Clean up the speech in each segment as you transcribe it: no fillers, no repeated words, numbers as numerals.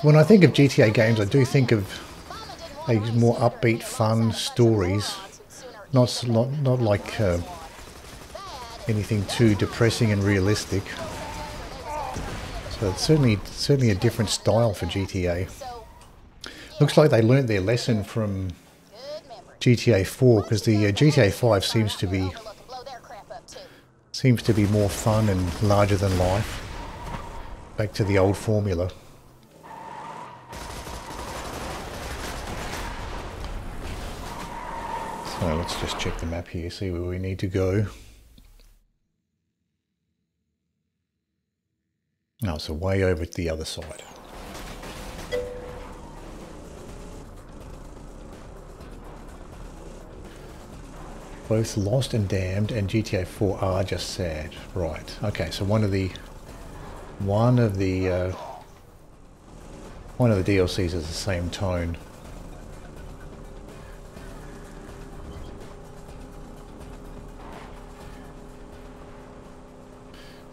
When I think of GTA games, I do think of a more upbeat, fun stories, not like anything too depressing and realistic. So it's certainly a different style for GTA. Looks like they learnt their lesson from GTA 4, because the GTA 5 seems to be more fun and larger than life. Back to the old formula. So let's just check the map here, see where we need to go. No, so way over to the other side. Both Lost and Damned and GTA 4 are just sad. Right. Okay, so one of the DLCs is the same tone.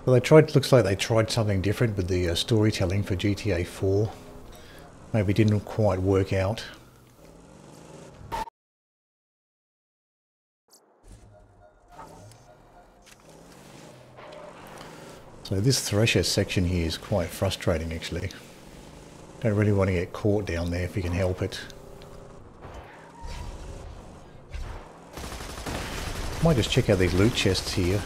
Well, looks like they tried something different with the storytelling for GTA 4. Maybe didn't quite work out. So this Thresher section here is quite frustrating actually. Don't really want to get caught down there if you can help it. Might just check out these loot chests here.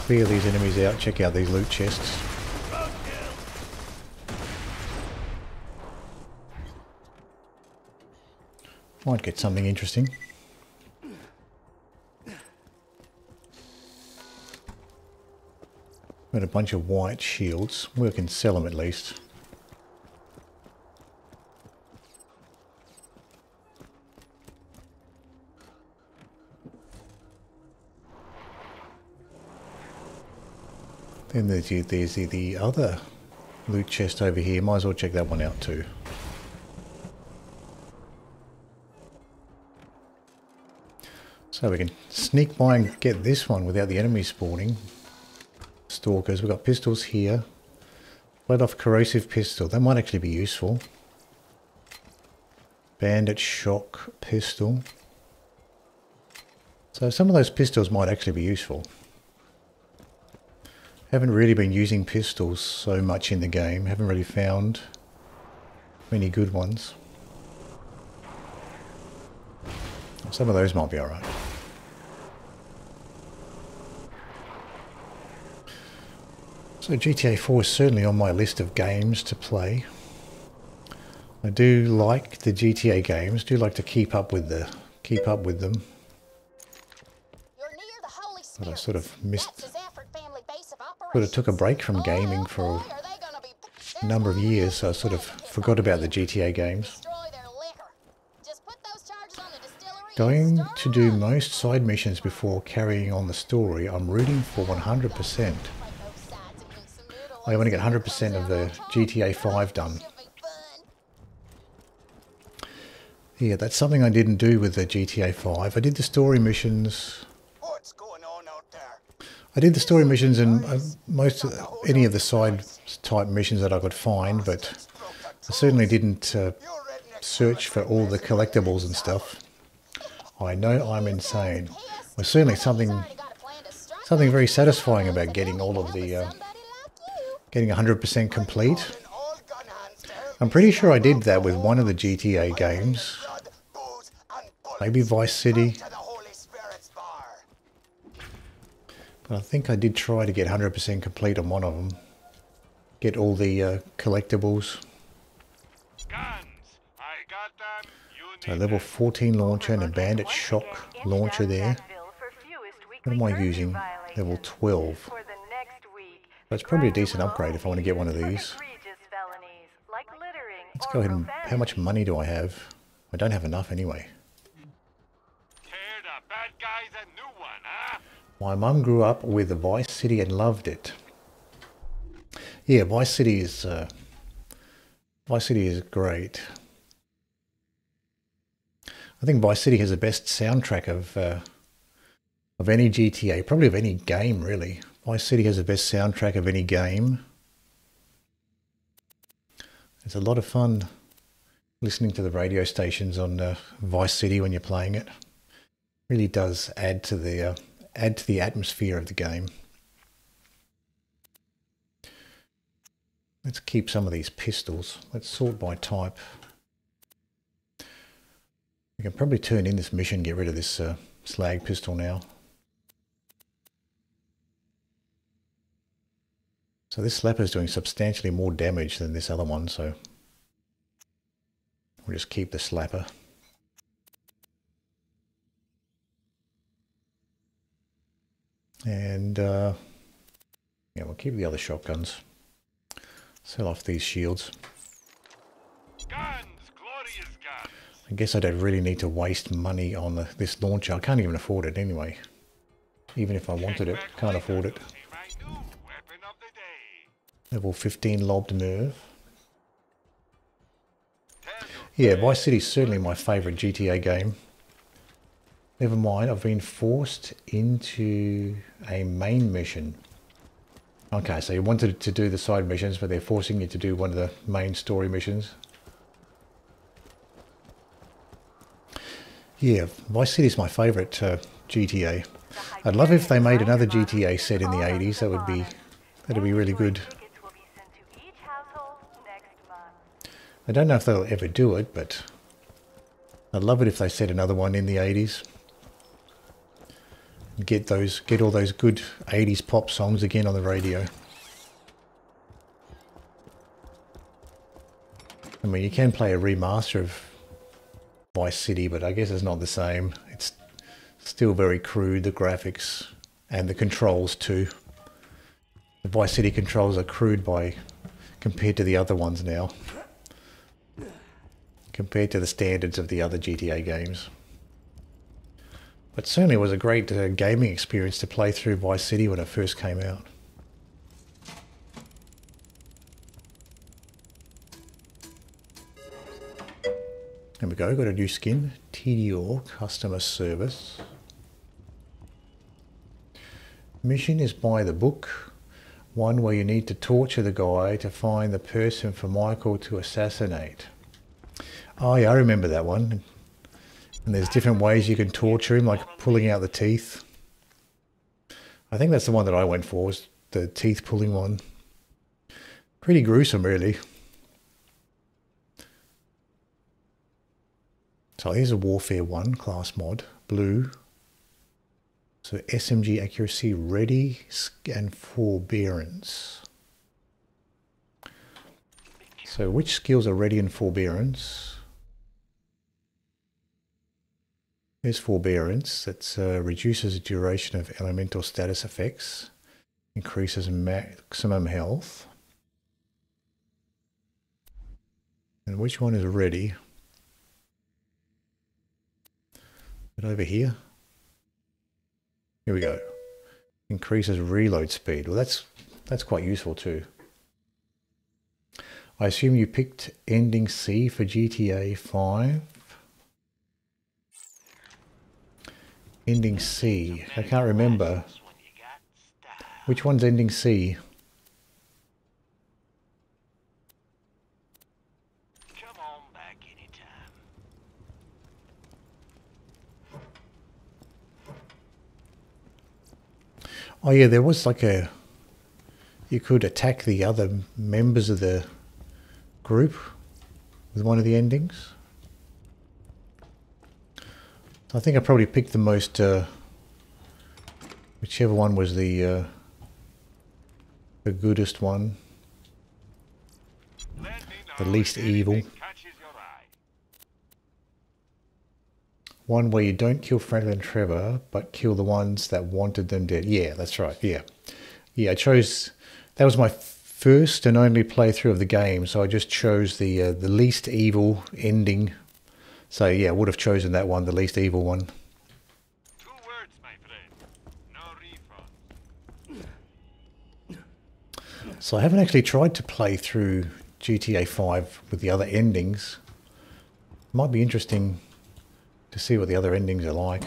Clear these enemies out, check out these loot chests. Might get something interesting. Got a bunch of white shields. We can sell them at least. Then there's the other loot chest over here. Might as well check that one out too. So we can sneak by and get this one without the enemy spawning. Stalkers. We've got pistols here. Let off corrosive pistol. That might actually be useful. Bandit shock pistol. So some of those pistols might actually be useful. Haven't really been using pistols so much in the game. Haven't really found many good ones. Some of those might be alright. So GTA 4 is certainly on my list of games to play. I do like the GTA games. Do like to keep up with them. But I sort of took a break from gaming for a number of years, so I sort of forgot about the GTA games. Going to do most side missions before carrying on the story. I'm rooting for 100%. I want to get 100% of the GTA 5 done. Yeah, that's something I didn't do with the GTA 5. I did the story missions. I did the story missions and any of the side type missions that I could find, but I certainly didn't search for all the collectibles and stuff. I know I'm insane. There's certainly something very satisfying about getting all of the getting 100% complete. I'm pretty sure I did that with one of the GTA games. Maybe Vice City. But I think I did try to get 100% complete on one of them. Get all the collectibles. So level 14 launcher and a bandit shock launcher there. What am I using? Level 12. That's probably a decent upgrade if I want to get one of these. Let's go ahead and... How much money do I have? I don't have enough anyway. My mum grew up with Vice City and loved it. Yeah, Vice City is great. I think Vice City has the best soundtrack of any GTA, probably of any game really. Vice City has the best soundtrack of any game. It's a lot of fun listening to the radio stations on Vice City when you're playing it. Really does add to the atmosphere of the game. Let's keep some of these pistols. Let's sort by type. We can probably turn in this mission, get rid of this slag pistol now. So this slapper is doing substantially more damage than this other one, so we'll just keep the slapper. And yeah, we'll keep the other shotguns. Sell off these shields. Guns, glorious guns. I guess I don't really need to waste money on this launcher. I can't even afford it anyway. Even if I wanted it, can't afford it. Level 15 lobbed nerve. Yeah, Vice City is certainly my favourite GTA game. Never mind, I've been forced into a main mission. Okay, so you wanted to do the side missions, but they're forcing you to do one of the main story missions. Yeah, Vice City is my favourite GTA. I'd love if they made another GTA set in the 80s. That'd be really good. I don't know if they'll ever do it, but I'd love it if they set another one in the 80s. Get all those good 80s pop songs again on the radio. I mean, you can play a remaster of Vice City, but I guess it's not the same. It's still very crude, the graphics and the controls too. The Vice City controls are crude compared to the other ones now. Compared to the standards of the other GTA games. But certainly it was a great gaming experience to play through Vice City when it first came out. There we go, got a new skin. TDO, customer service. Mission is by the book. One where you need to torture the guy to find the person for Michael to assassinate. Oh yeah, I remember that one. And there's different ways you can torture him, like pulling out the teeth. I think that's the one that I went for, was the teeth pulling one. Pretty gruesome, really. So here's a Warfare 1 class mod, blue. So SMG accuracy, ready, and forbearance. So which skills are ready and forbearance? There's forbearance, that reduces the duration of elemental status effects, increases maximum health. And which one is ready? But over here? Here we go. Increases reload speed. Well, that's quite useful too. I assume you picked ending C for GTA 5. Ending C. I can't remember. Which one's ending C? Come on back anytime. Oh yeah, there was like you could attack the other members of the group with one of the endings. I think I probably picked the most, whichever one was the goodest one, the least evil. One where you don't kill Franklin and Trevor, but kill the ones that wanted them dead. Yeah, that's right, yeah. Yeah, I chose, that was my first and only playthrough of the game, so I just chose the least evil ending. So yeah, I would have chosen that one, the least evil one. 2 words, my friend. No refund. So I haven't actually tried to play through GTA 5 with the other endings. Might be interesting to see what the other endings are like.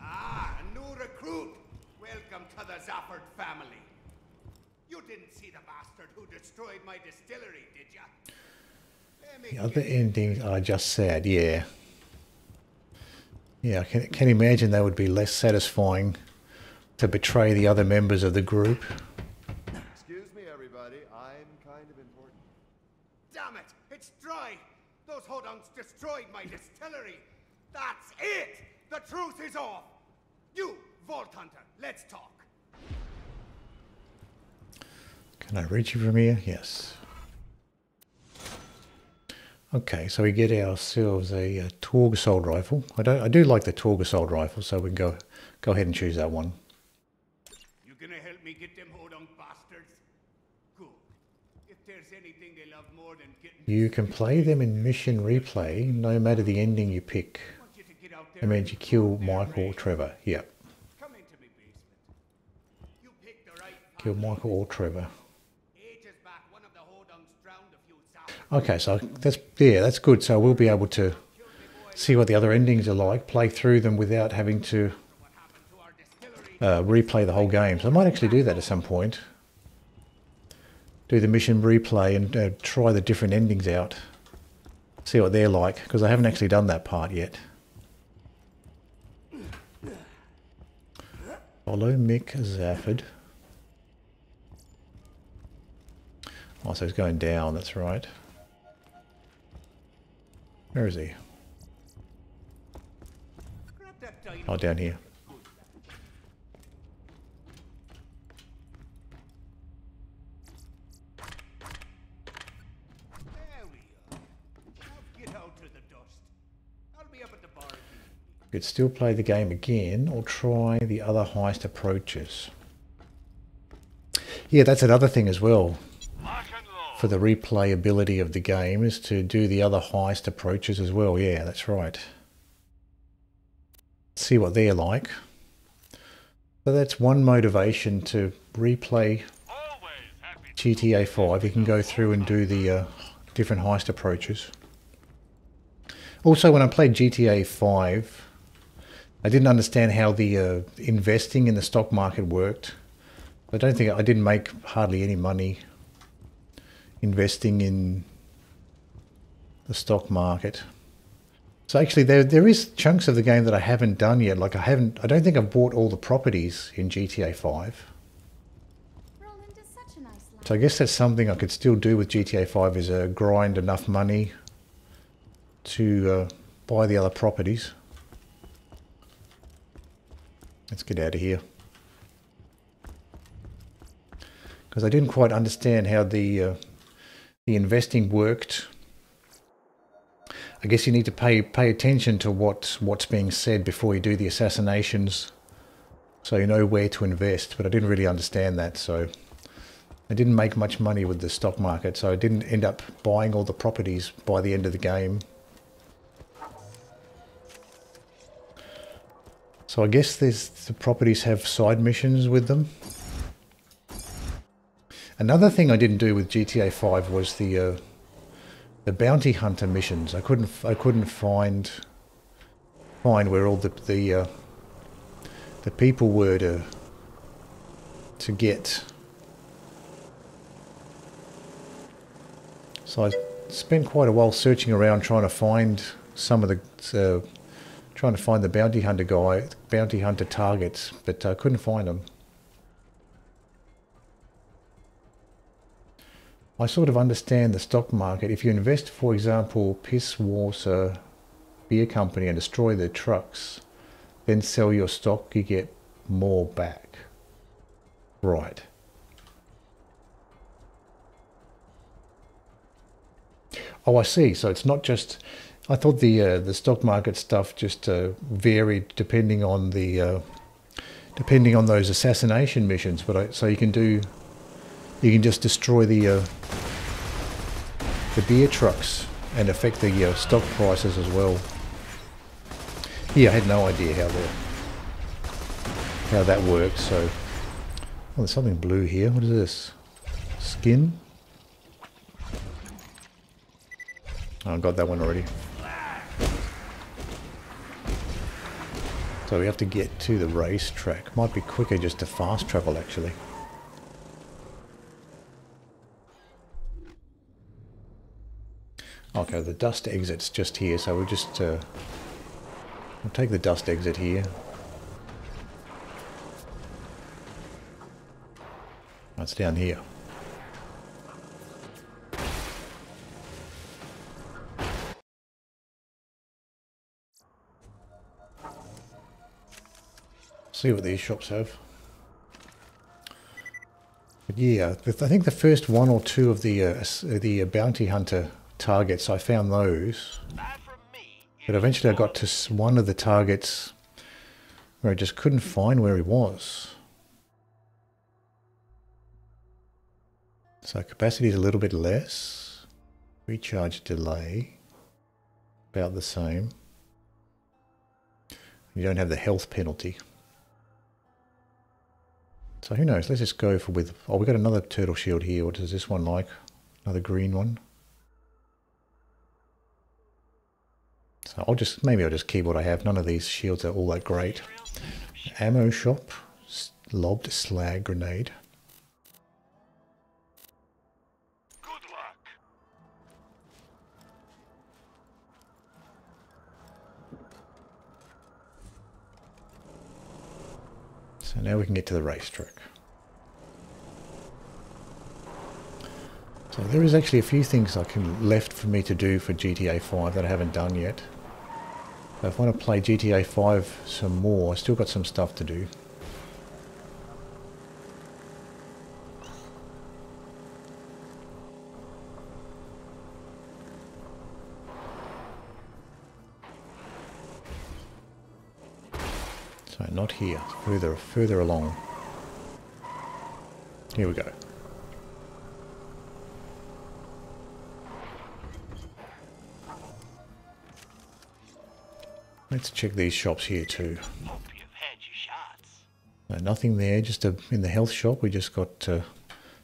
Ah, a new recruit. Welcome to the Zafford family. You didn't see the bastard who destroyed my distillery, did ya? The other endings are just sad, yeah. Yeah, I can imagine they would be less satisfying to betray the other members of the group. Excuse me, everybody. I'm kind of important. Damn it! It's dry! Those hodunks destroyed my distillery! That's it! The truth is off! You, Vault Hunter, let's talk. Can I reach you from here? Yes. Okay, so we get ourselves a Torg assault rifle. I do like the Torg assault rifle, so we can go ahead and choose that one. You gonna help me get them hodunk bastards? Good. If there's anything they love more than getting... You can play them in mission replay, no matter the ending you pick. I want you to get out there That means you kill Michael or Trevor. Yep. Come into my basement. You picked the right... Kill Michael or Trevor. Ages back, one of the hodunks drowned a few sappers. Okay, so that's good. So we'll be able to see what the other endings are like, play through them without having to What happened to our distillery? replay the whole game. So I might actually do that at some point. Do the mission replay and try the different endings out. See what they're like, because I haven't actually done that part yet. Follow Mick Zafford. Oh, so he's going down, that's right. Where is he? Grab that dynamite. Oh, down here. There we are. Now get out to the dust. I'll be up at the bar if you need me. Could still play the game again or try the other heist approaches. Yeah, that's another thing as well. Lock and load. For the replayability of the game is to do the other heist approaches as well. Yeah, that's right. See what they're like. So that's one motivation to replay Always happy. GTA 5. You can go through and do the different heist approaches. Also, when I played GTA 5, I didn't understand how the investing in the stock market worked. I didn't make hardly any money investing in the stock market. So actually there is chunks of the game that I haven't done yet. Like I don't think I've bought all the properties in GTA 5. Roland is such a nice lad. So I guess that's something I could still do with GTA 5 is grind enough money to buy the other properties. Let's get out of here. Because I didn't quite understand how the investing worked. I guess you need to pay attention to what's being said before you do the assassinations, so you know where to invest. But I didn't really understand that, so I didn't make much money with the stock market. So I didn't end up buying all the properties by the end of the game. So I guess the properties have side missions with them. Another thing I didn't do with GTA 5 was the bounty hunter missions. I couldn't find where all the people were to get. So I spent quite a while searching around trying to find some of the bounty hunter targets, but I couldn't find them. I sort of understand the stock market. If you invest, for example, Piss Water Beer Company and destroy their trucks, then sell your stock, you get more back. Right. Oh, I see. So it's not just... I thought the stock market stuff just varied depending on those assassination missions. But so you can just destroy the beer trucks and affect the stock prices as well. Yeah, I had no idea how that works. So, oh, there's something blue here. What is this? Skin? Oh, I got that one already. So we have to get to the racetrack. Might be quicker just to fast travel, actually. Okay, the dust exit's just here, so we'll just we'll take the dust exit here. It's down here. See what these shops have. But yeah, I think the first one or two of the bounty hunter targets, I found those. But eventually I got to one of the targets where I just couldn't find where he was. So capacity is a little bit less. Recharge delay, about the same. You don't have the health penalty. So who knows, let's just go for with... Oh, we got another turtle shield here. What is this one like? Another green one. So maybe I'll just keep what I have. None of these shields are all that great. Ammo shop. Lobbed slag grenade. Good luck. So now we can get to the racetrack. So there is actually a few things left for me to do for GTA 5 that I haven't done yet. So if I want to play GTA 5 some more, I still got some stuff to do. So not here, further along. Here we go. Let's check these shops here too. Hope you've had your shots. No, nothing there, just in the health shop we just got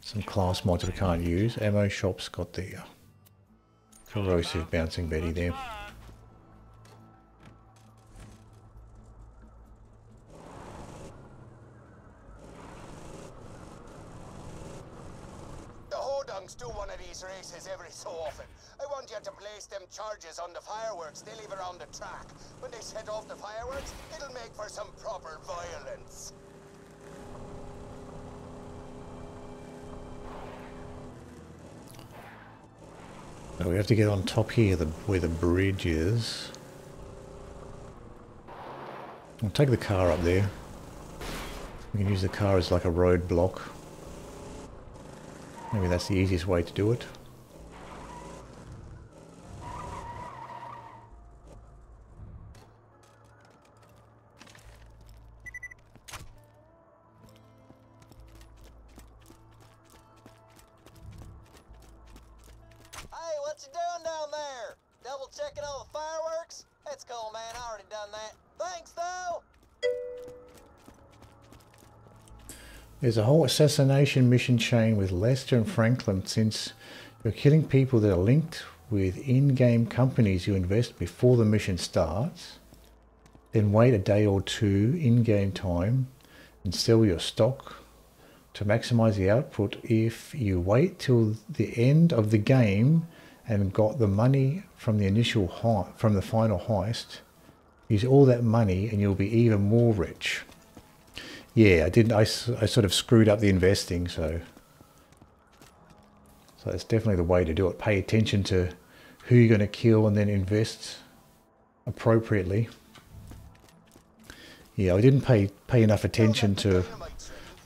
some class mods we can't use. Ammo shop's got the corrosive bouncing Betty there. The Hodungs do one of these races every so often. I want you to place them charges on the fireworks they leave around the track. When they set off the fireworks, it'll make for some proper violence. So we have to get on top here, where the bridge is. I'll take the car up there. We can use the car as like a roadblock. Maybe that's the easiest way to do it. Hey, what you doing down there? Double checking all the fireworks? That's cool, man. I already done that. Thanks, though. There's a whole assassination mission chain with Lester and Franklin. Since you're killing people that are linked with in-game companies you invest before the mission starts, then wait a day or two in-game time and sell your stock to maximize the output. If you wait till the end of the game and got the money from the initial from the final heist, use all that money and you'll be even more rich. Yeah, I sort of screwed up the investing, so that's definitely the way to do it. Pay attention to who you're going to kill and then invest appropriately. Yeah, I didn't pay enough attention to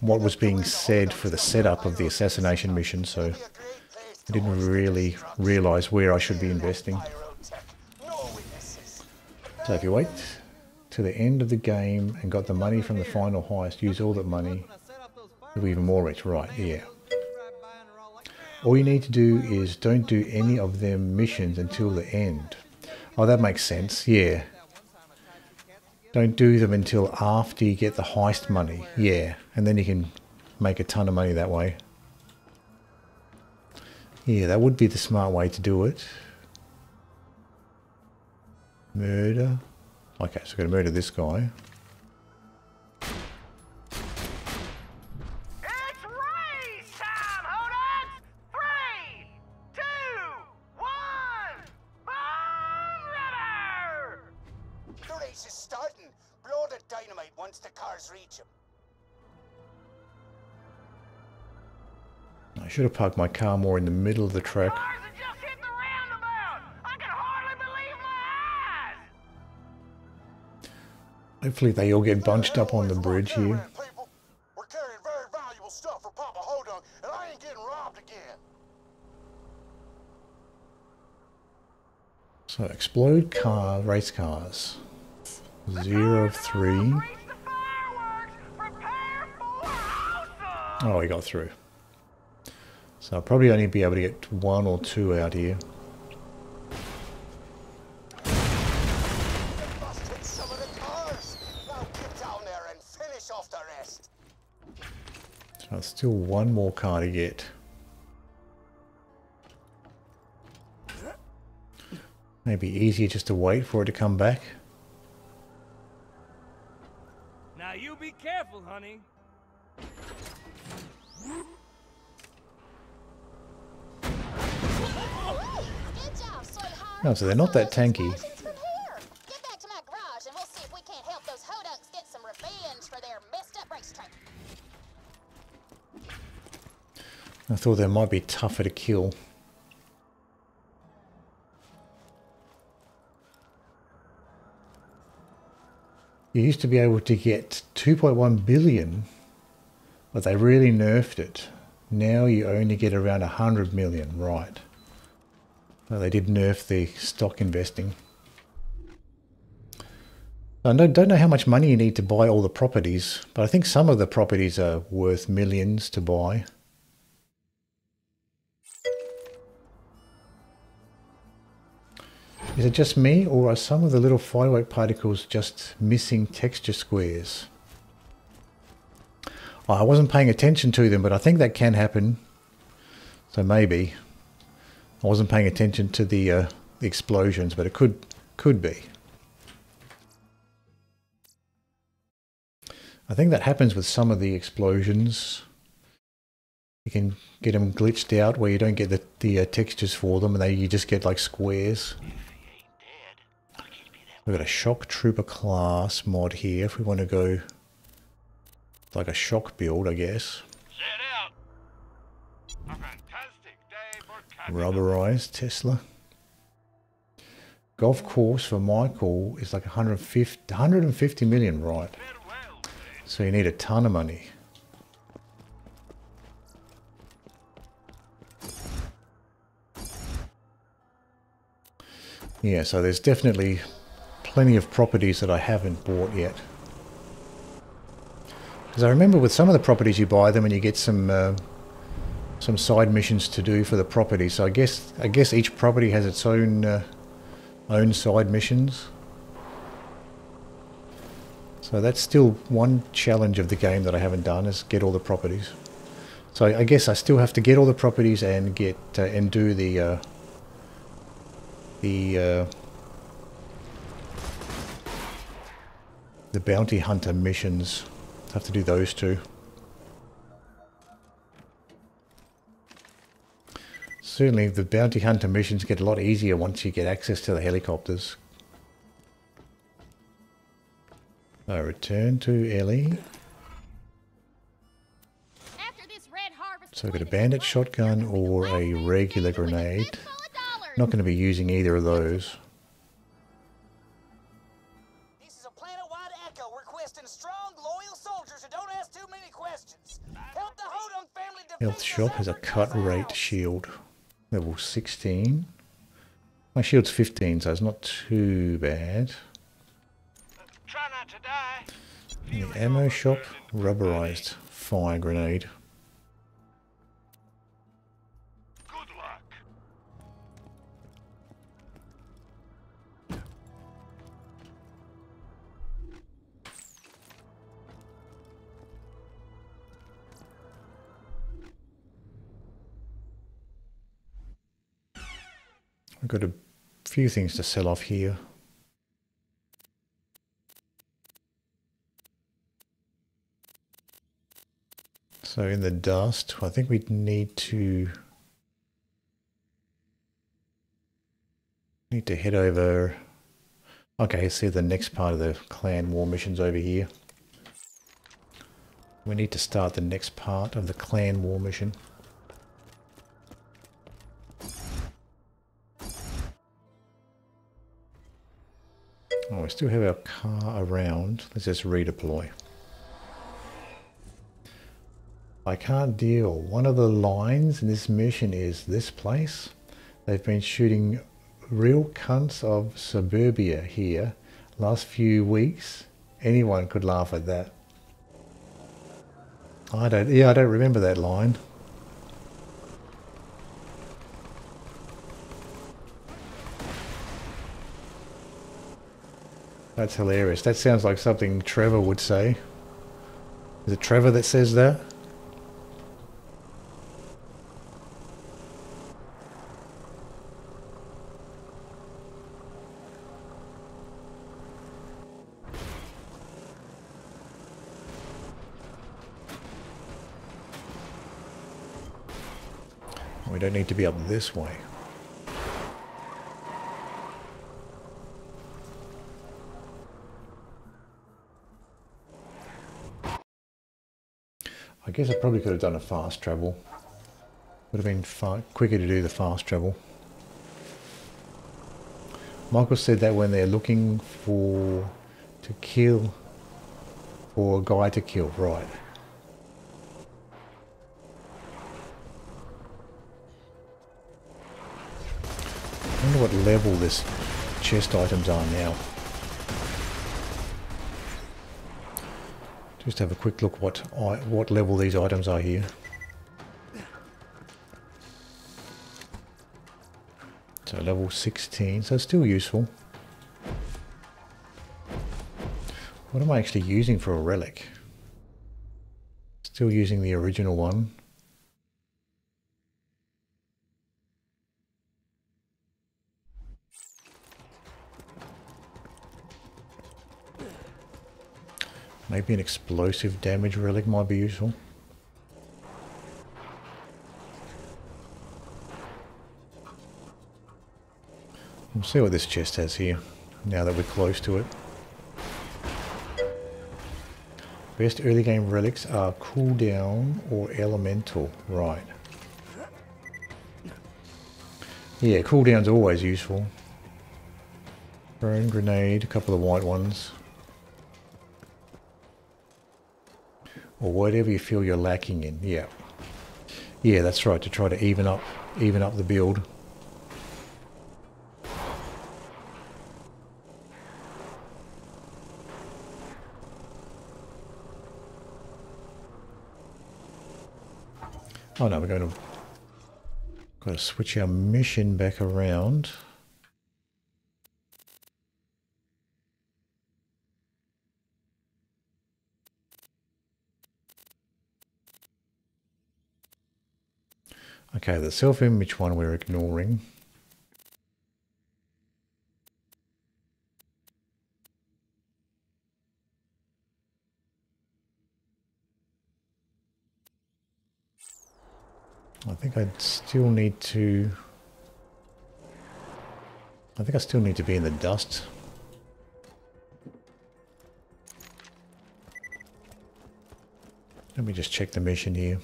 what was being said for the setup of the assassination mission, so I didn't really realise where I should be investing. So if you wait to the end of the game and got the money from the final heist, use all that money, you'll be even more rich. Right, yeah. All you need to do is don't do any of them missions until the end. Oh, that makes sense, yeah. Don't do them until after you get the heist money, yeah. And then you can make a ton of money that way. Yeah, that would be the smart way to do it. Murder. Okay, so we're going to murder this guy. It's race time, Hodungs! 3, 2, 1, reach him. I should have parked my car more in the middle of the track. Cars are just hitting the roundabout! I can hardly believe my eyes! Hopefully they all get bunched up on the bridge here. People, we're carrying very valuable stuff for Papa Hodunk, and I ain't getting robbed again. So explode car, race cars. 0 of 3. Reach the fireworks! Prepare for awesome! Oh, we got through. So I'll probably only be able to get 1 or 2 out here. Must hit some of the cars. Now get down there and finish off the rest. So still 1 more car to get. Maybe easier just to wait for it to come back. Now you be careful, honey. Good job, sweetheart. Oh, so they're not that tanky. Explosions from here. Get back to my garage and we'll see if we can't help those hodunks get some revenge for their messed up racetrack. I thought they might be tougher to kill. You used to be able to get 2.1 billion, but they really nerfed it. Now you only get around 100 million, right? Well, they did nerf the stock investing. I don't know how much money you need to buy all the properties, but I think some of the properties are worth millions to buy. Is it just me, or are some of the little firework particles just missing texture squares? Oh, I wasn't paying attention to them, but I think that can happen. So maybe. I wasn't paying attention to the explosions, but it could be. I think that happens with some of the explosions. You can get them glitched out where you don't get the textures for them, and you just get like squares. We've got a shock trooper class mod here if we want to go like a shock build, I guess. Set out. A fantastic day for catching Rubberized Tesla. Golf course for Michael is like 150 million, right? farewell. So you need a ton of money. Yeah, so there's definitely plenty of properties that I haven't bought yet. Because I remember with some of the properties you buy them and you get some side missions to do for the property. So I guess each property has its own side missions. So that's still one challenge of the game that I haven't done, is get all the properties. So I guess I still have to get all the properties and get and do the bounty hunter missions. I have to do those two. Certainly the bounty hunter missions get a lot easier once you get access to the helicopters. So return to Ellie. So I've got a bandit shotgun or a regular grenade. Not going to be using either of those. This is a planet-wide echo requesting strong, loyal soldiers who don't ask too many questions. Help the Hodunk family defend Health shop has a cut rate shield. Level 16. My shield's 15, so it's not too bad. Try not to die. The ammo shop, rubberized fire grenade. Good luck. I've got a few things to sell off here. So in the dust, I think we need to head over. Okay, see the next part of the clan war missions over here. We need to start the next part of the clan war mission. Oh, we still have our car around. Let's just redeploy. I can't deal. One of the lines in this mission is this place. They've been shooting real cunts of suburbia here last few weeks. Anyone could laugh at that. I don't remember that line. That's hilarious. That sounds like something Trevor would say. Is it Trevor that says that? We don't need to be up this way. I guess I probably could have done a fast travel. Would have been far quicker to do the fast travel. Michael said that when they're looking for a guy to kill, right? I wonder what level this chest items are now. Just have a quick look what level these items are here. So level 16, so still useful. What am I actually using for a relic? Still using the original one. Maybe an explosive damage relic might be useful. We'll see what this chest has here, now that we're close to it. Best early game relics are cooldown or elemental, right. Yeah, cooldown's always useful. Burn grenade, a couple of white ones. Or whatever you feel you're lacking in, yeah. Yeah, that's right, to try to even up the build. Oh no, we're going to got to switch our mission back around. Okay, the self-image one we're ignoring. I think I still need to be in the dust. Let me just check the mission here.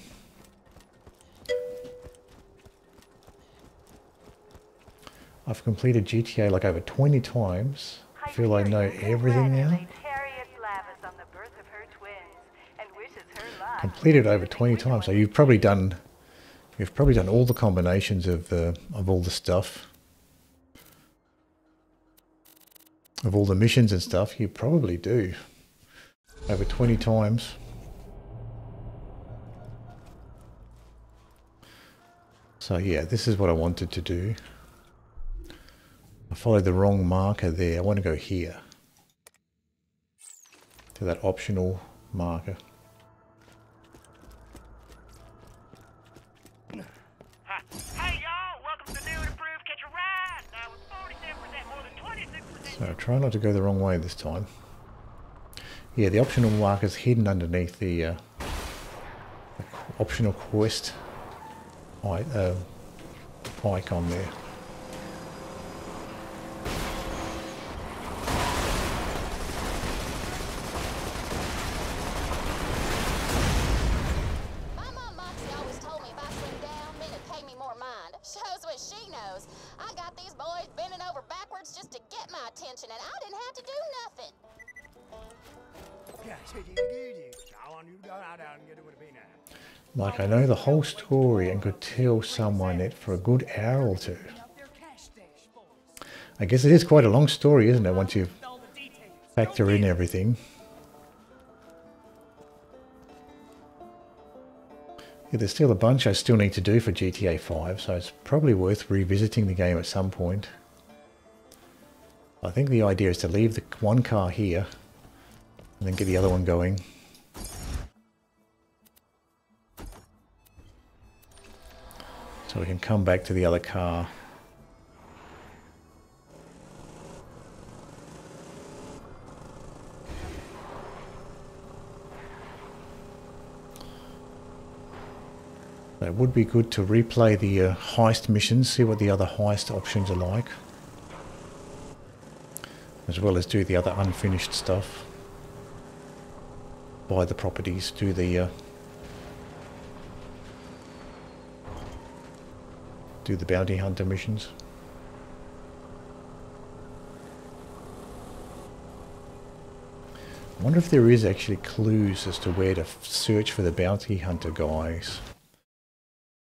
I've completed GTA like over 20 times. I feel I know everything now. Completed over 20 times, so you've probably done all the combinations of all the stuff, of all the missions and stuff. You probably do over 20 times. So yeah, this is what I wanted to do. I followed the wrong marker there. I want to go here to that optional marker. Hey y'all, welcome to the new and improved Catch a Ride. Now with 47% more than 26%. So try not to go the wrong way this time. Yeah, the optional marker's hidden underneath the optional quest icon there. attention and I didn't have to do nothing. Like I know the whole story and could tell someone it for a good hour or two. I guess it is quite a long story, isn't it, once you factor in everything. Yeah, there's still a bunch I still need to do for GTA 5, so it's probably worth revisiting the game at some point. I think the idea is to leave the one car here and then get the other one going. So we can come back to the other car. It would be good to replay the heist missions, see what the other heist options are like. As well as do the other unfinished stuff. Buy the properties, do the bounty hunter missions. I wonder if there is actually clues as to where to search for the bounty hunter guys.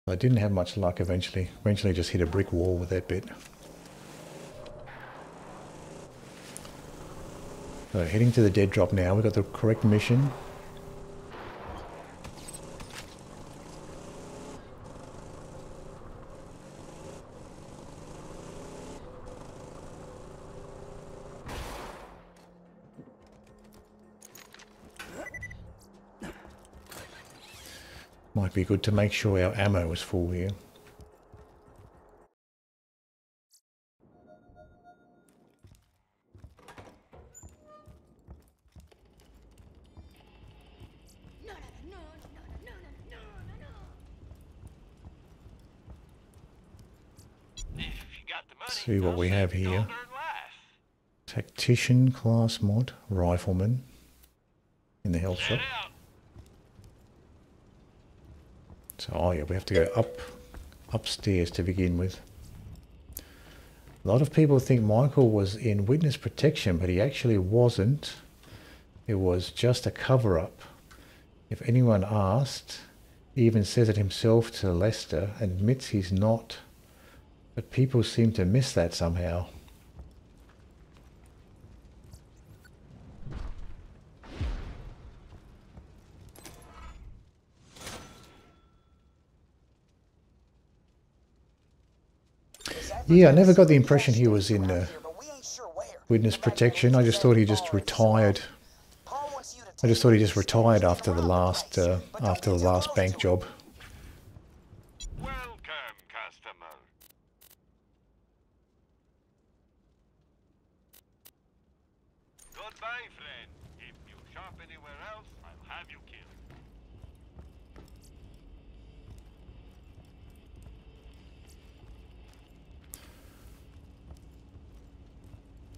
I didn't have much luck eventually. Eventually just hit a brick wall with that bit. So heading to the dead drop now. We've got the correct mission. Might be good to make sure our ammo is full here. See what we have here. Tactician class mod, rifleman in the health shop. So, oh yeah, we have to go upstairs to begin with. A lot of people think Michael was in witness protection, but he actually wasn't. It was just a cover-up. If anyone asked, he even says it himself to Lester, and admits he's not. But people seem to miss that somehow. Yeah, I never got the impression he was in witness protection. I just thought he just retired. I just thought he just retired after the last bank job. Welcome, customer. Goodbye, friend. If you shop anywhere else, I'll have you killed.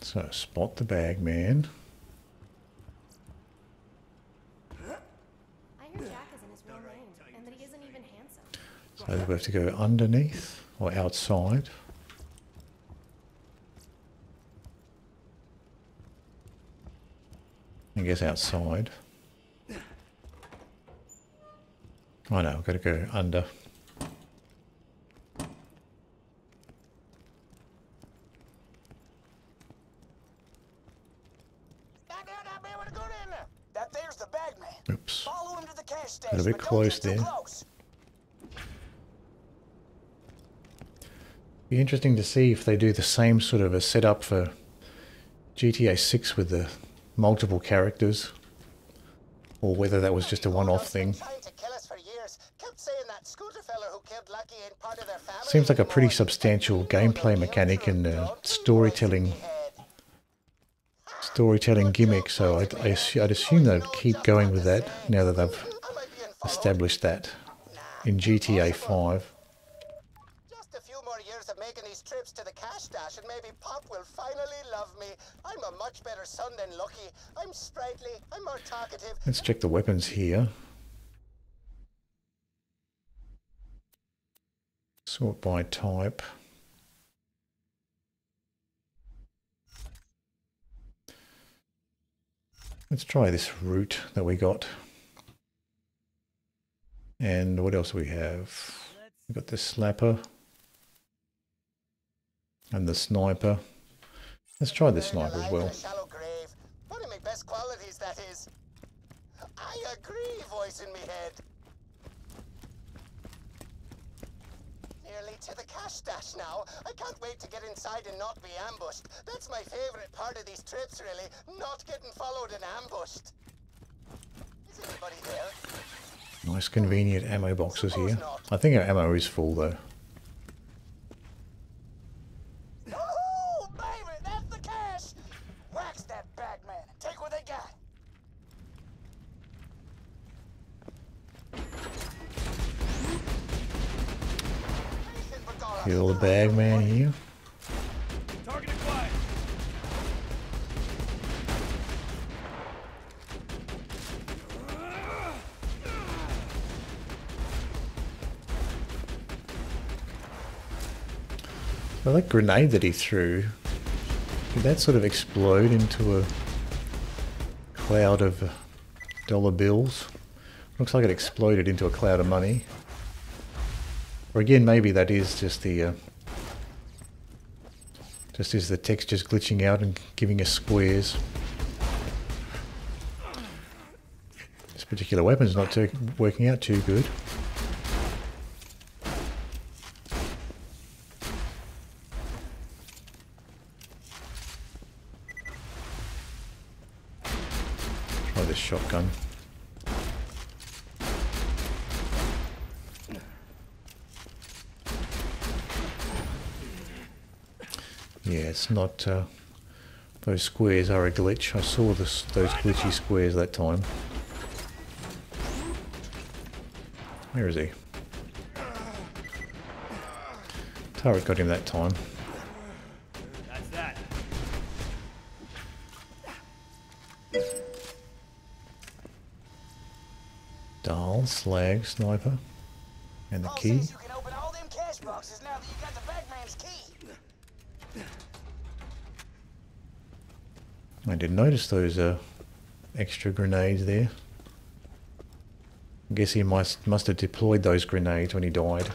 So, spot the Bagman. I hear Jack isn't his real name, and that he isn't even handsome. So we have to go underneath or outside. I guess outside. Oh no, I've got to go under. That there's the Bagman. Oops. Follow him to the cash station. Got a bit but don't close get too there. close. Be interesting to see if they do the same sort of a setup for GTA 6 with the multiple characters, or whether that was just a one-off thing. Trying to kill us for years. Kept saying that scooter fella who killed Lucky ain't part of their family Seems like a pretty anymore. substantial gameplay mechanic and storytelling gimmick, so I'd assume they'd keep going with that now that they've established that in GTA 5. Just a few more years of making these trips to the cash stash and maybe Pop will finally love me. I'm a much better son than Lucky. I'm sprightly, I'm more talkative. Let's check the weapons here. Sort by type. Let's try this route that we got. And what else do we have? We've got the slapper. And the sniper. Let's try the sniper as well. Shallow grave. One of my best qualities, that is. I agree, voice in me head. Nearly to the cash stash now. I can't wait to get inside and not be ambushed. That's my favorite part of these trips, really. Not getting followed and ambushed. Is anybody there? Nice convenient ammo boxes here. I think our ammo is full though. Woohoo, baby! That's the cash! Wax that Bagman. Take what they got. Kill the Bagman here. Target acquired. Well, that grenade that he threw, did that sort of explode into a cloud of dollar bills? Looks like it exploded into a cloud of money. Or again, maybe that is just the the textures glitching out and giving us squares. This particular weapon's not working out too good. Try this shotgun. Yeah, it's not, those squares are a glitch. I saw those glitchy squares that time. Where is he? Turret got him that time. That's that. Dahl, slag, sniper, and the Paul key. says you can open all them cash boxes now that you got the Bagman's key. I didn't notice those extra grenades there. I guess he must have deployed those grenades when he died.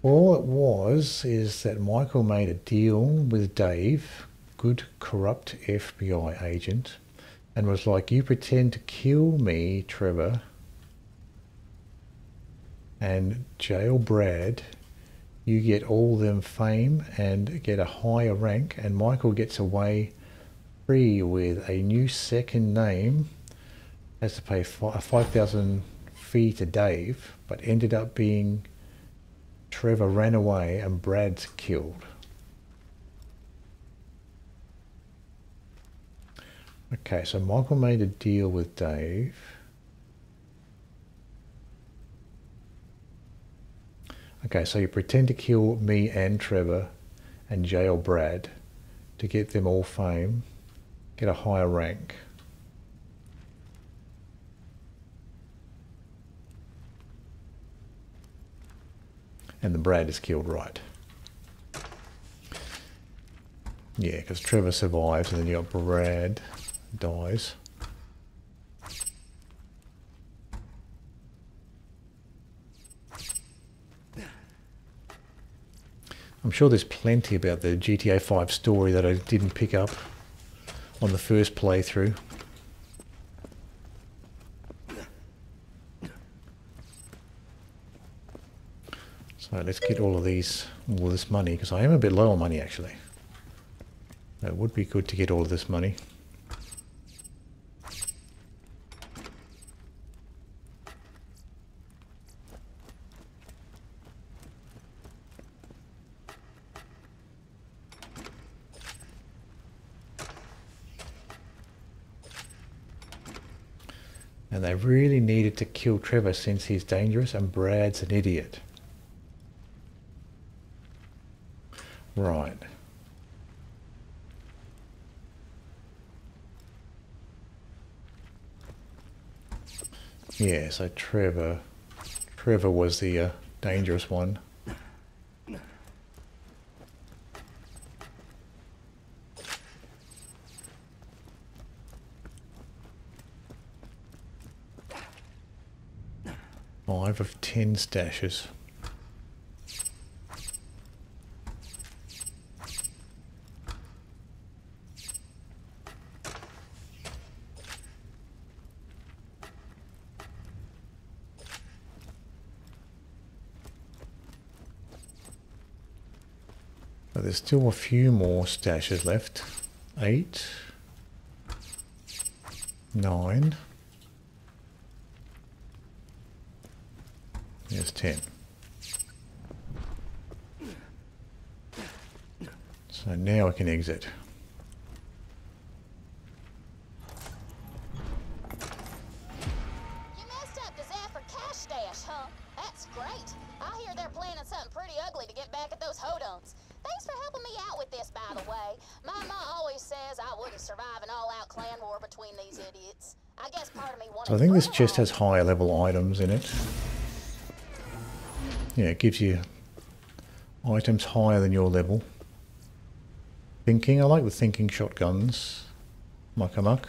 All it was is that Michael made a deal with Dave, good corrupt FBI agent, and was like, you pretend to kill me, Trevor, and jail Brad. You get all them fame and get a higher rank, and Michael gets away free with a new second name. Has to pay a 5,000 fee to Dave, but ended up being Trevor ran away and Brad's killed. Okay, so Michael made a deal with Dave. Okay, so you pretend to kill me and Trevor and jail Brad to get them all fame, get a higher rank. And the Brad is killed, right? Yeah, because Trevor survives and then you got Brad dies. I'm sure there's plenty about the GTA 5 story that I didn't pick up on the first playthrough. So let's get all this money, because I am a bit low on money actually. It would be good to get all of this money. And they really needed to kill Trevor since he's dangerous and Brad's an idiot. Right. Yeah, so Trevor was the dangerous one. 5 of 10 stashes. But there's still a few more stashes left. 8, 9. There's 10. So now I can exit. You messed up the Zephyr cash stash, huh? That's great. I hear they're planning something pretty ugly to get back at those hodunks. Thanks for helping me out with this, by the way. My ma always says I wouldn't survive an all-out clan war between these idiots. I guess part of me wanted So I think this to chest has higher level items in it. Yeah, it gives you items higher than your level. Thinking, I like the thinking shotguns. Muck-a-muck.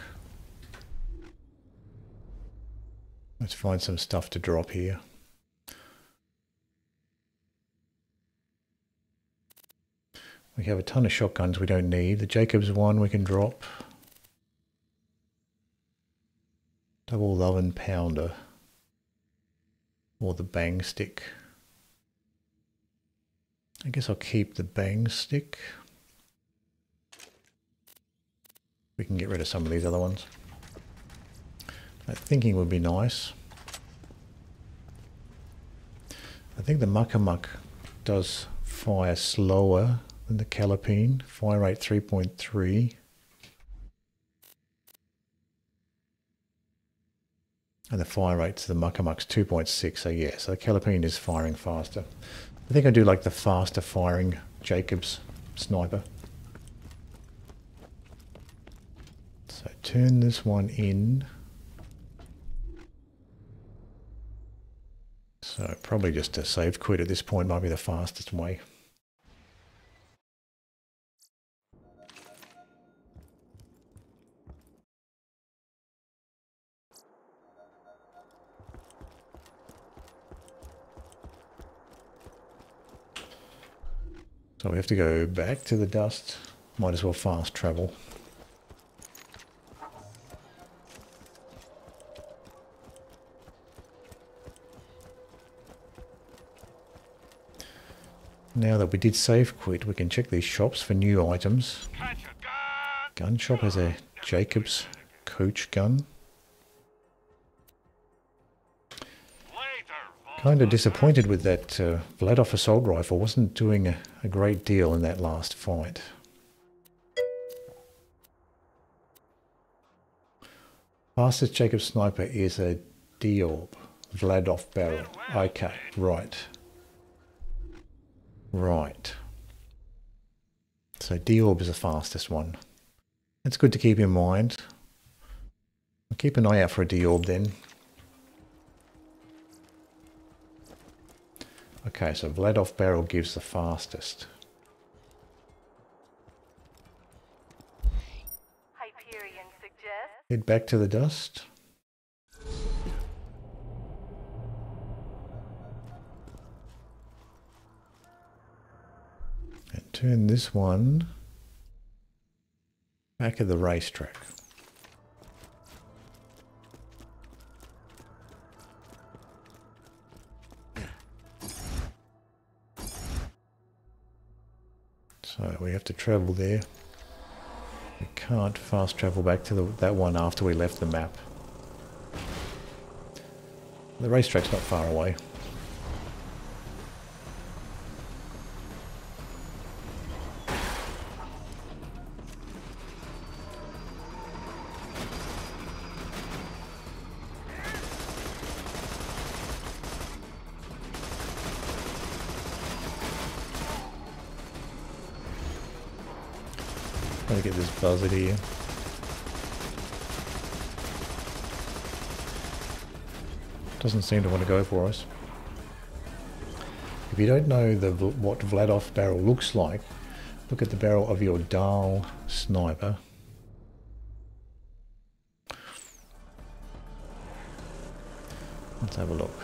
Let's find some stuff to drop here. We have a ton of shotguns we don't need. The Jacobs one we can drop. Double oven pounder. Or the bang stick. I guess I'll keep the bang stick. We can get rid of some of these other ones. Thinking would be nice. I think the muck-a-muck does fire slower than the calipine. Fire rate 3.3. And the fire rate to the muck-a-muck's 2.6. So yeah, so the calipine is firing faster. I think I do like the faster firing Jacobs sniper. So turn this one in. So probably just a save quit at this point might be the fastest way. So we have to go back to the dust. Might as well fast travel. Now that we did save quit, we can check these shops for new items. Gun shop has a Jacobs coach gun. Kind of disappointed with that Vladov assault rifle. Wasn't doing a great deal in that last fight. Fastest Jacobs sniper is a Diorb Vladov barrel. Okay, right. Right. So Diorb is the fastest one. That's good to keep in mind. I'll keep an eye out for a Diorb then. Okay, so Vladov barrel gives the fastest. Hyperion suggests. Head back to the dust. And turn this one back at the racetrack. So we have to travel there. We can't fast travel back to that one after we left the map. The racetrack's not far away. Trying to get this buzzard here. Doesn't seem to want to go for us. If you don't know what Vladov barrel looks like, look at the barrel of your Dahl sniper. Let's have a look.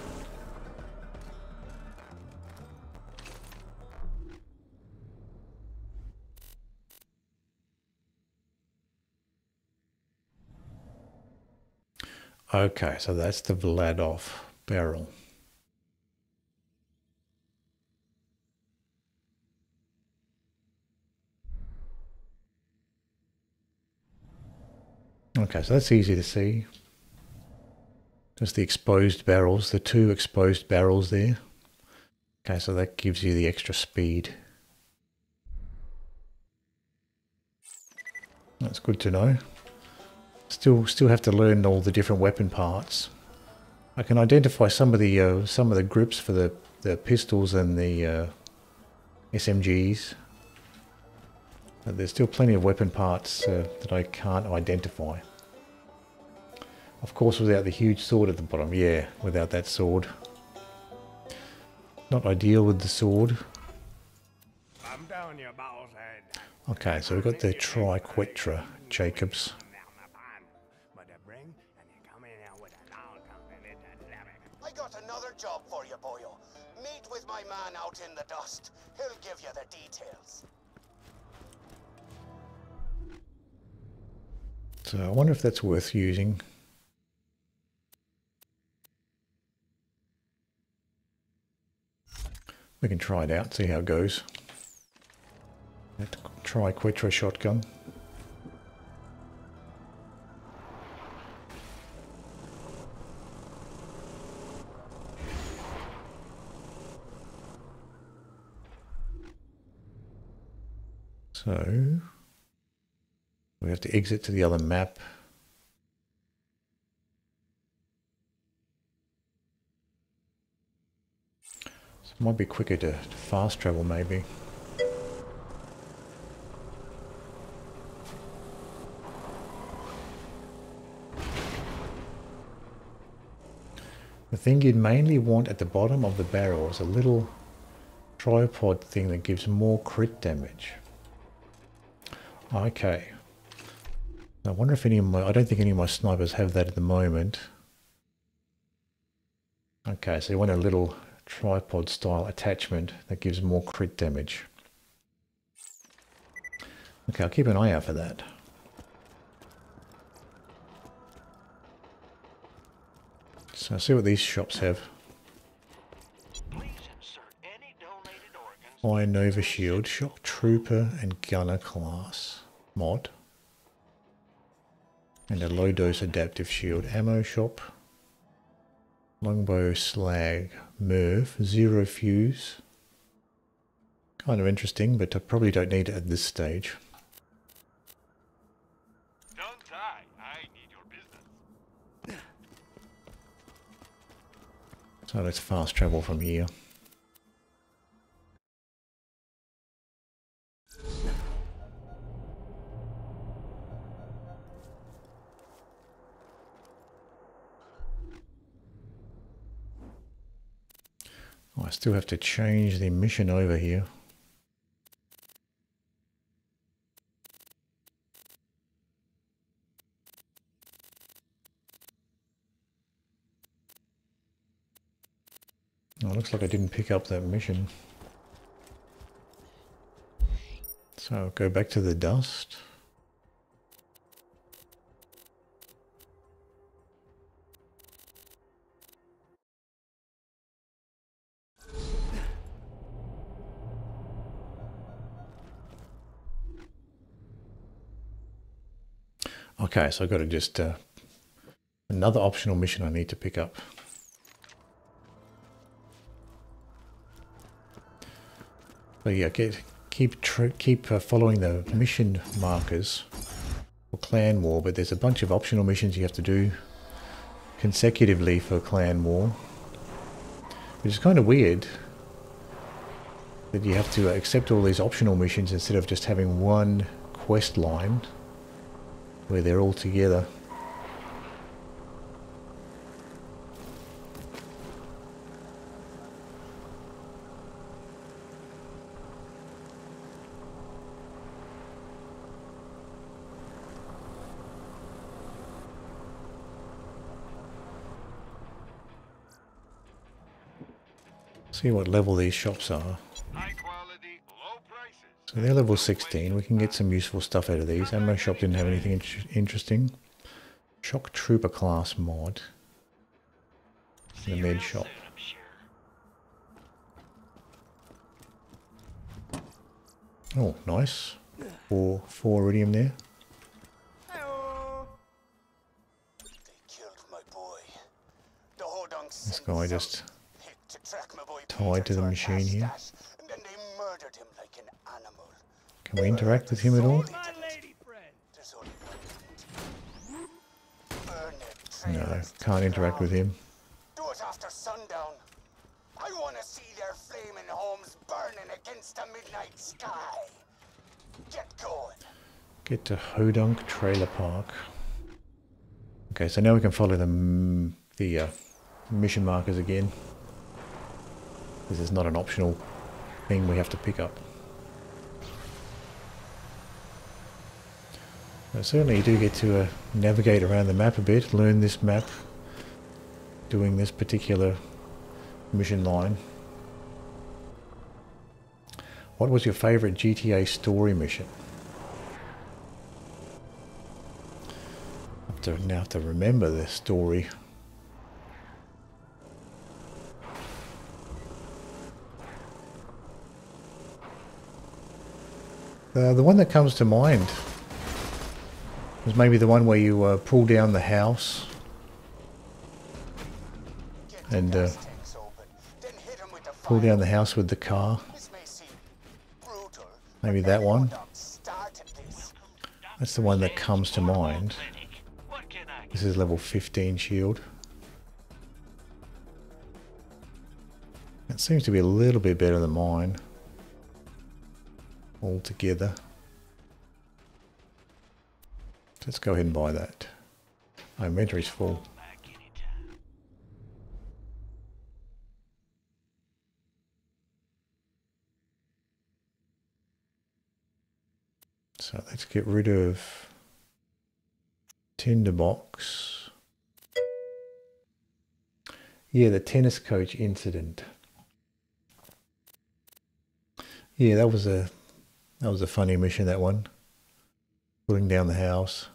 Okay, so that's the Vladov barrel. Okay, so that's easy to see. Just the exposed barrels, the 2 exposed barrels there. Okay, so that gives you the extra speed. That's good to know. Still have to learn all the different weapon parts. I can identify some of the grips for the pistols and the SMGs. But there's still plenty of weapon parts that I can't identify. Of course, without the huge sword at the bottom. Yeah, without that sword. Not ideal with the sword. I'm telling you, boss head. Okay, so we've got the Triquetra Jacobs. I got another job for you, boyo. Meet with my man out in the dust. He'll give you the details. So I wonder if that's worth using. We can try it out, see how it goes. That Triquetra shotgun. So we have to exit to the other map. So it might be quicker to fast travel maybe. The thing you'd mainly want at the bottom of the barrel is a little tripod thing that gives more crit damage. Okay. I wonder if any of my... I don't think any of my snipers have that at the moment. Okay, so you want a little tripod style attachment that gives more crit damage. Okay, I'll keep an eye out for that. So I'll see what these shops have. Iron Nova Shield, Shock Trooper and Gunner class mod. And a low dose adaptive shield. Ammo shop. Longbow slag. Merv. 0 fuse. Kind of interesting, but I probably don't need it at this stage. Don't die. I need your business. So let's fast travel from here. Oh, I still have to change the mission over here. Oh, it looks like I didn't pick up that mission. So I'll go back to the dust. Okay, so I've got to just another optional mission I need to pick up. But yeah, keep following the mission markers for Clan War, but there's a bunch of optional missions you have to do consecutively for Clan War, which is kind of weird that you have to accept all these optional missions instead of just having one quest line where they're all together. See what level these shops are. High quality, low prices. So they're level 16. We can get some useful stuff out of these. Ammo shop didn't have anything interesting. Shock Trooper class mod in the med shop. Oh, nice. Four iridium there. They killed my boy. The Hodunks This sent guy some just hick to track my boy tied to the Peter our machine cash here. stash, and then they murdered him like an animal. Can we interact with him at all? My lady friend. There's only one thing. Burn their No, trailers to can't the interact with ground. him. Do it after sundown. I want to see their flaming homes burning against the midnight sky. Get going. Get to Hodunk Trailer Park. Okay, so now we can follow the mission markers again. This is not an optional thing we have to pick up. But certainly you do get to navigate around the map a bit, learn this map, doing this particular mission line. What was your favourite GTA story mission? Now have to remember the story. The one that comes to mind was maybe the one where you pull down the house and pull down the house with the car. Maybe that one. That's the one that comes to mind. This is level 15 shield. It seems to be a little bit better than mine altogether. Let's go ahead and buy that. My inventory's full. So let's get rid of tinderbox. Yeah, the tennis coach incident. Yeah, that was a funny mission, that one. Pulling down the house.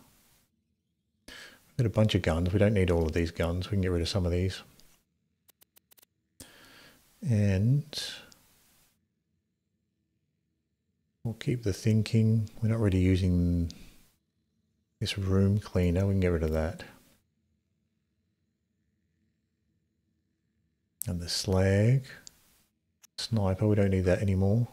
We've got a bunch of guns. We don't need all of these guns. We can get rid of some of these. And we'll keep the thinking. We're not really using this room cleaner. We can get rid of that. And the slag. Sniper, we don't need that anymore.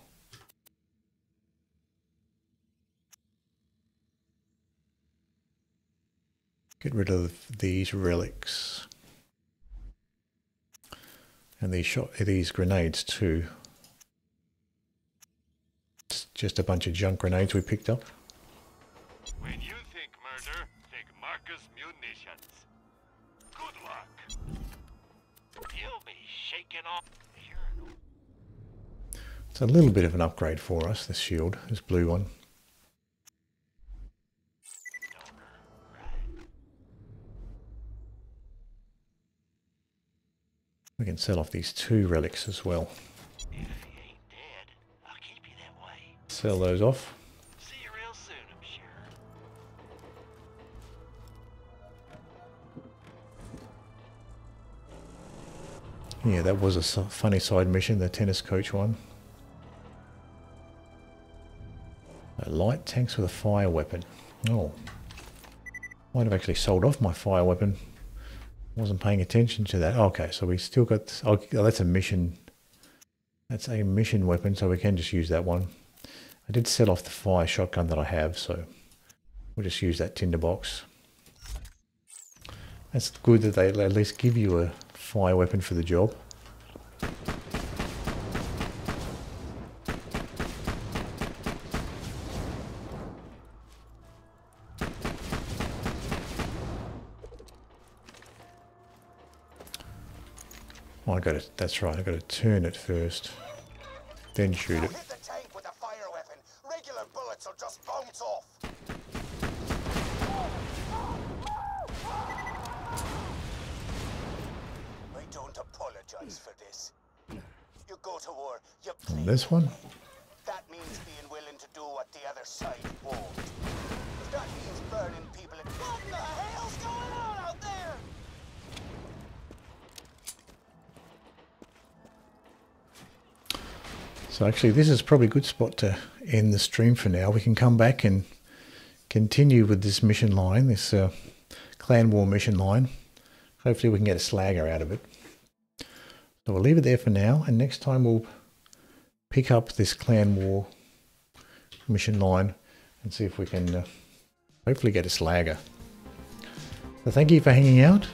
Get rid of these relics. And these grenades too. It's just a bunch of junk grenades we picked up. When you think murder, think Marcus munitions. Good luck. You'll be shaking off. It's a little bit of an upgrade for us, this shield, this blue one. We can sell off these 2 relics as well. If he ain't dead, I'll keep you that way. Sell those off. See you real soon, I'm sure. Yeah, that was a funny side mission, the tennis coach one. Light tanks with a fire weapon. Oh. Might have actually sold off my fire weapon. Wasn't paying attention to that. Okay, so we still got... Oh, that's a mission. That's a mission weapon, so we can just use that one. I did sell off the fire shotgun that I have, so we'll just use that tinderbox. That's good that they at least give you a fire weapon for the job. Oh, that's right, I got to turn it first, then shoot it. Hit the tank with a fire weapon. Regular bullets will just bounce off. I don't apologize for this. You go to war, you play. And this one? That means being willing to do what the other side won't. If That means burning people. What the hell's going on out there? So actually this is probably a good spot to end the stream for now. We can come back and continue with this mission line, this clan war mission line. Hopefully we can get a slagger out of it. So we'll leave it there for now, and next time we'll pick up this clan war mission line and see if we can hopefully get a slagger. So thank you for hanging out,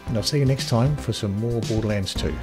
and I'll see you next time for some more Borderlands 2.